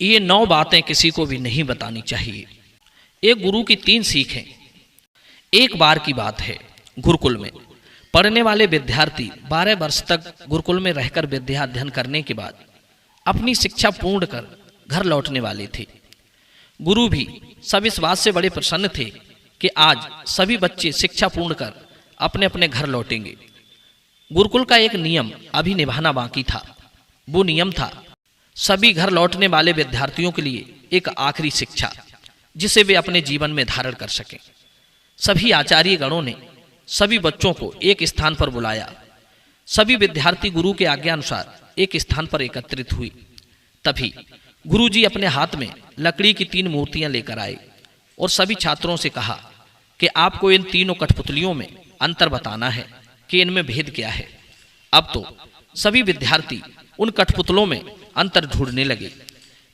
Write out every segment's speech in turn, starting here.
ये 9 बातें किसी को भी नहीं बतानी चाहिए। एक गुरु की 3 सीखें। एक बार की बात है, गुरुकुल में पढ़ने वाले विद्यार्थी 12 वर्ष तक गुरुकुल में रहकर विद्या अध्ययन करने के बाद अपनी शिक्षा पूर्ण कर घर लौटने वाले थे। गुरु भी सब इस बात से बड़े प्रसन्न थे कि आज सभी बच्चे शिक्षा पूर्ण कर अपने अपने घर लौटेंगे। गुरुकुल का एक नियम अभी निभाना बाकी था। वो नियम था सभी घर लौटने वाले विद्यार्थियों के लिए एक आखिरी शिक्षा, जिसे वे अपने जीवन में धारण कर सकें। सभी आचार्य गणों ने सभी बच्चों को एक स्थान पर बुलाया। सभी विद्यार्थी गुरु के आज्ञा अनुसार एक स्थान पर एकत्रित हुए। तभी गुरुजी अपने हाथ में लकड़ी की 3 मूर्तियां लेकर आए और सभी छात्रों से कहा कि आपको इन तीनों कठपुतलियों में अंतर बताना है कि इनमें भेद क्या है। अब तो सभी विद्यार्थी उन कठपुतलों में अंतर ढूंढने लगे।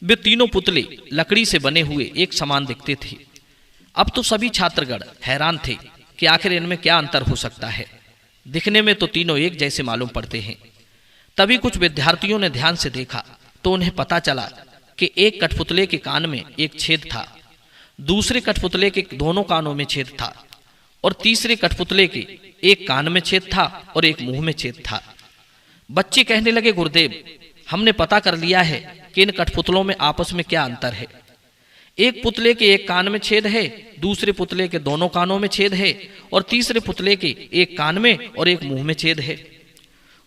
वे तीनों पुतले लकड़ी से बने हुए एक समान दिखते थे। अब तो सभी छात्रगण हैरान थे कि आखिर इनमें क्या अंतर हो सकता है। दिखने में तो तीनों एक जैसे मालूम पड़ते हैं। तभी कुछ विद्यार्थियों ने ध्यान से देखा तो उन्हें पता चला कि एक कठपुतले के कान में एक छेद था, दूसरे कठपुतले के दोनों कानों में छेद था और तीसरे कठपुतले के एक कान में छेद था और एक मुंह में छेद था। बच्चे कहने लगे, गुरुदेव, हमने पता कर लिया है कि इन कठपुतलों में आपस में क्या अंतर है। एक पुतले के एक कान में छेद है, दूसरे पुतले के दोनों कानों में छेद है और तीसरे पुतले के एक कान में और एक मुंह में छेद है।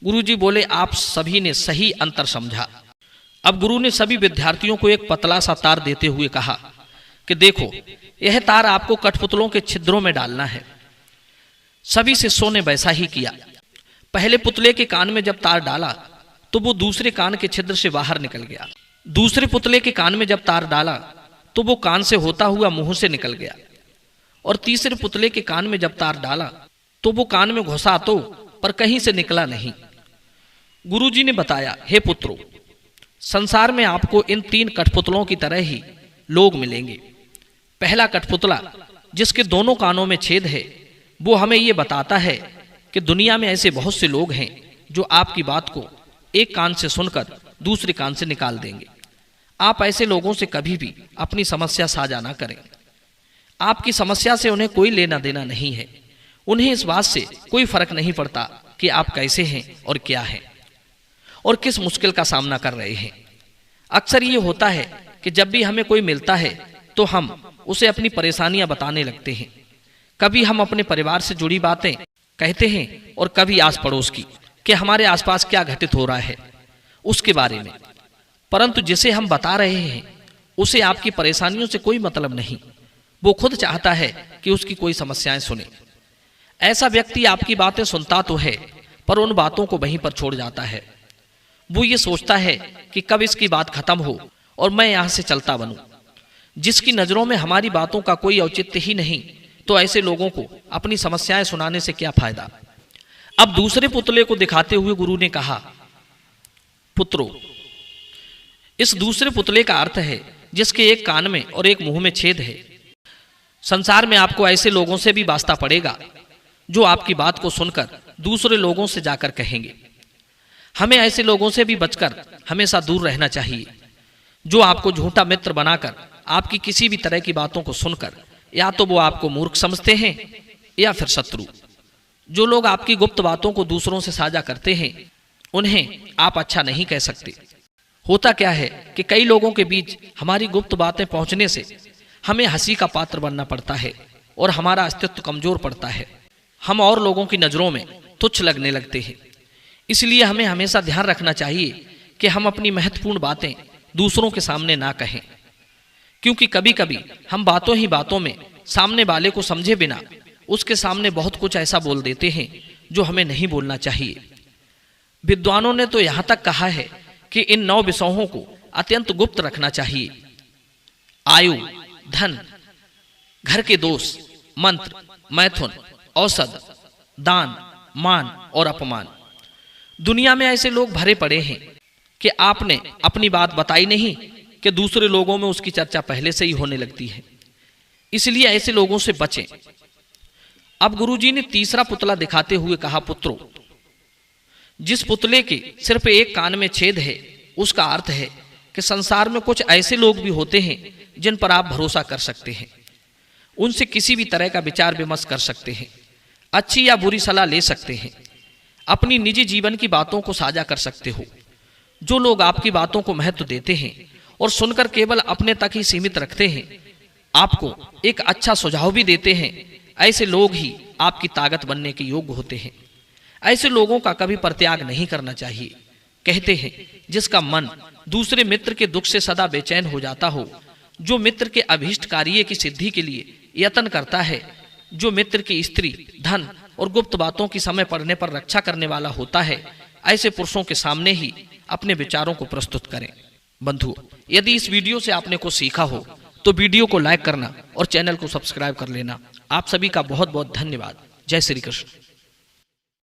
गुरुजी बोले, आप सभी ने सही अंतर समझा। अब गुरु ने सभी विद्यार्थियों को एक पतला सा तार देते हुए कहा कि देखो, यह तार आपको कठपुतलों के छिद्रों में डालना है। सभी शिष्यों ने वैसा ही किया। पहले पुतले के कान में जब तार डाला तो वो दूसरे कान के छिद्र से बाहर निकल गया। दूसरे पुतले के कान में जब तार डाला तो वो कान से होता हुआ मुंह से निकल गया और तीसरे पुतले के कान में जब तार डाला तो वो कान में घुसा तो पर कहीं से निकला नहीं। गुरुजी ने बताया, हे पुत्रो, संसार में आपको इन 3 कठपुतलों की तरह ही लोग मिलेंगे। पहला कठपुतला जिसके दोनों कानों में छेद है, वो हमें ये बताता है कि दुनिया में ऐसे बहुत से लोग हैं जो आपकी बात को एक कान से सुनकर दूसरे कान से निकाल देंगे। आप ऐसे लोगों से कभी भी अपनी समस्या साझा ना करें। आपकी समस्या से उन्हें कोई लेना देना नहीं है। उन्हें इस बात से कोई फर्क नहीं पड़ता कि आप कैसे हैं और क्या हैं और किस मुश्किल का सामना कर रहे हैं। अक्सर ये होता है कि जब भी हमें कोई मिलता है तो हम उसे अपनी परेशानियां बताने लगते हैं। कभी हम अपने परिवार से जुड़ी बातें कहते हैं और कभी आस पड़ोस की, कि हमारे आसपास क्या घटित हो रहा है उसके बारे में। परंतु जिसे हम बता रहे हैं उसे आपकी परेशानियों से कोई मतलब नहीं। वो खुद चाहता है कि उसकी कोई समस्याएं सुने। ऐसा व्यक्ति आपकी बातें सुनता तो है पर उन बातों को वहीं पर छोड़ जाता है। वो ये सोचता है कि कब इसकी बात खत्म हो और मैं यहां से चलता बनूं। जिसकी नजरों में हमारी बातों का कोई औचित्य ही नहीं, तो ऐसे लोगों को अपनी समस्याएं सुनाने से क्या फायदा। अब दूसरे पुतले को दिखाते हुए गुरु ने कहा, पुत्रो, इस दूसरे पुतले का अर्थ है जिसके एक कान में और एक मुंह में छेद है। संसार में आपको ऐसे लोगों से भी वास्ता पड़ेगा जो आपकी बात को सुनकर दूसरे लोगों से जाकर कहेंगे। हमें ऐसे लोगों से भी बचकर हमेशा दूर रहना चाहिए जो आपको झूठा मित्र बनाकर आपकी किसी भी तरह की बातों को सुनकर या तो वो आपको मूर्ख समझते हैं या फिर शत्रु। जो लोग आपकी गुप्त बातों को दूसरों से साझा करते हैं उन्हें आप अच्छा नहीं कह सकते। होता क्या है कि कई लोगों के बीच हमारी गुप्त बातें पहुंचने से हमें हंसी का पात्र बनना पड़ता है और हमारा अस्तित्व कमजोर पड़ता है। हम और लोगों की नजरों में तुच्छ लगने लगते हैं। इसलिए हमें हमेशा ध्यान रखना चाहिए कि हम अपनी महत्वपूर्ण बातें दूसरों के सामने ना कहें, क्योंकि कभी कभी हम बातों ही बातों में सामने वाले को समझे बिना उसके सामने बहुत कुछ ऐसा बोल देते हैं जो हमें नहीं बोलना चाहिए। विद्वानों ने तो यहां तक कहा है कि इन 9 विषयों को अत्यंत गुप्त रखना चाहिए। आयु, धन, घर के दोष, मंत्र, मैथुन, औषध, दान, मान और अपमान। दुनिया में ऐसे लोग भरे पड़े हैं कि आपने अपनी बात बताई नहीं कि दूसरे लोगों में उसकी चर्चा पहले से ही होने लगती है। इसलिए ऐसे लोगों से बचें। अब गुरुजी ने तीसरा पुतला दिखाते हुए कहा, पुत्रो, जिस पुतले के सिर्फ एक कान में छेद है उसका अर्थ है कि संसार में कुछ ऐसे लोग भी होते हैं जिन पर आप भरोसा कर सकते हैं, उनसे किसी भी तरह का विचार विमर्श कर सकते हैं, अच्छी या बुरी सलाह ले सकते हैं, अपनी निजी जीवन की बातों को साझा कर सकते हो। जो लोग आपकी बातों को महत्व देते हैं और सुनकर केवल अपने तक ही सीमित रखते हैं, आपको एक अच्छा सुझाव भी देते हैं, ऐसे लोग ही आपकी ताकत बनने के योग्य होते हैं। ऐसे लोगों का कभी परित्याग नहीं करना चाहिए। कहते हैं, जिसका मन दूसरे मित्र के दुख से सदा बेचैन हो जाता हो, जो मित्र के अभीष्ट कार्य की सिद्धि के लिए यत्न करता है, जो मित्र की स्त्री, धन और गुप्त बातों की समय पड़ने पर रक्षा करने वाला होता है, ऐसे पुरुषों के सामने ही अपने विचारों को प्रस्तुत करें। बंधुओं, यदि इस वीडियो से आपने कुछ सीखा हो तो वीडियो को लाइक करना और चैनल को सब्सक्राइब कर लेना। आप सभी का बहुत बहुत धन्यवाद। जय श्री कृष्ण।